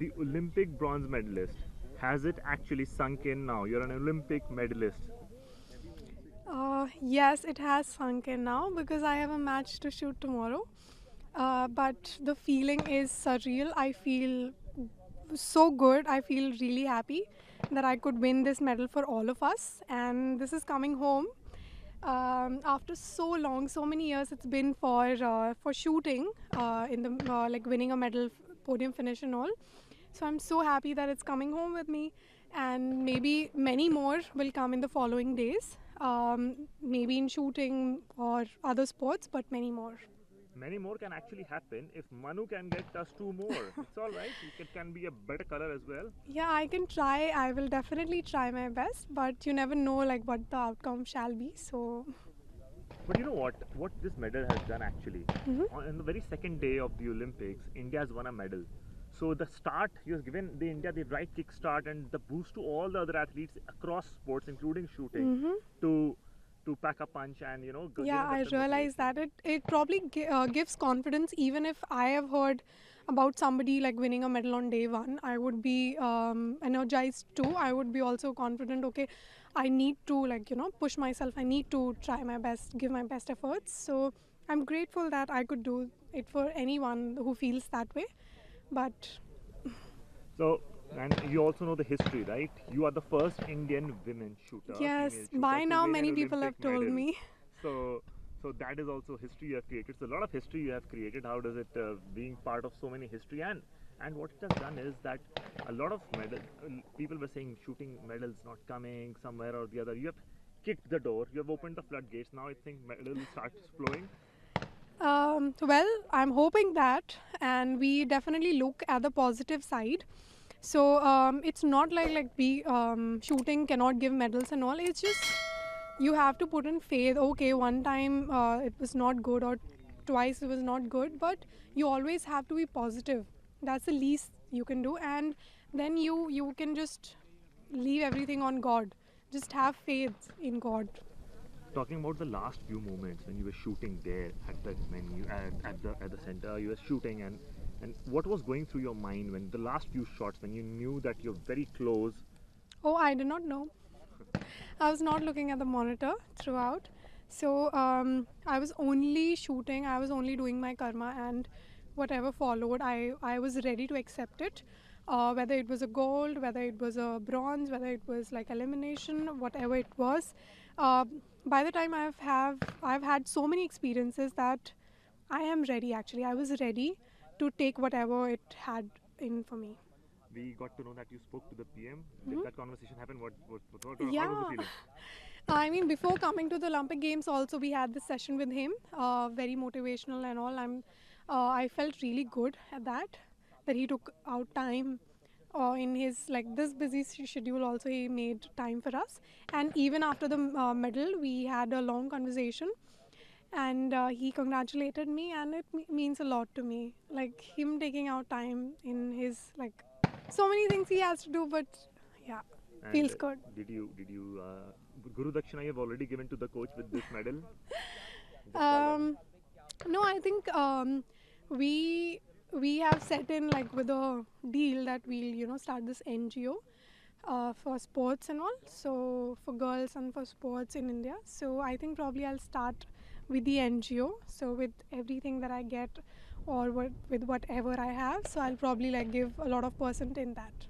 the Olympic bronze medalist. Has it actually sunk in now? You're an Olympic medalist. Yes, it has sunk in now because I have a match to shoot tomorrow. But the feeling is surreal. I feel so good. I feel really happy that I could win this medal for all of us. And this is coming home after so long, so many years. It's been for shooting in the like winning a medal, podium finish, and all. So I'm so happy that it's coming home with me, and maybe many more will come in the following days. Maybe in shooting or other sports, but many more. Many more can actually happen if Manu can get us two more. It's all right. It can be a better color as well. Yeah, I can try. I will definitely try my best, but you never know like what the outcome shall be. So, But you know what? What this medal has done actually, on the very second day of the Olympics, India has won a medal. So the start he has given the India the right kick start and the boost to all the other athletes across sports, including shooting, to pack a punch and yeah, I get the realize motivation. that it probably gives confidence. Even if I have heard about somebody like winning a medal on day one, I would be energized too. I would be also confident. Okay, I need to push myself. I need to try my best, give my best efforts. So I'm grateful that I could do it for anyone who feels that way. But So, and you also know the history, right? You are the first Indian women shooter, female yes, shooter, by to now win an many people Olympic have told medal. me. So, so that is also history you have created. So, a lot of history you have created. How does it being part of so many history and what it has done is that a lot of people were saying shooting medals not coming somewhere or the other. You have kicked the door. You have opened the floodgates. Now I think medals start flowing. Well, I'm hoping that, and we definitely look at the positive side. So it's not like we shooting cannot give medals and all. It's just you have to put in faith. Okay, one time it was not good, or twice it was not good, but you always have to be positive. That's the least you can do, and then you can just leave everything on God. Just have faith in God. Talking about the last few moments when you were shooting there at the venue at the center, you were shooting and what was going through your mind when the last few shots when you knew that you're very close. Oh, I did not know. I was not looking at the monitor throughout. So I was only shooting, I was only doing my karma, and whatever followed, I was ready to accept it. Whether it was a gold, whether it was a bronze, whether it was like elimination, whatever it was. Uh, by the time I've had so many experiences that I am ready actually. I was ready to take whatever it had in for me. We got to know that you spoke to the PM. Did that conversation happen? How was the Yeah. feeling? I mean, before coming to the Olympic Games, also we had this session with him, very motivational and all. I felt really good at that, that he took out time in his like this busy schedule. Also, he made time for us, and even after the medal, we had a long conversation, and he congratulated me, and it means a lot to me. Like him taking out time in his like so many things he has to do, but yeah, And feels good. did you Guru Dakshina you have already given to the coach with this medal? Just tell them. Um, no, I think we we have set in like with a deal that we'll start this NGO for sports and all. So for girls and for sports in India. So I think probably I'll start with the NGO. So with everything that I get, or with whatever I have, so I'll probably like give a lot of percent in that.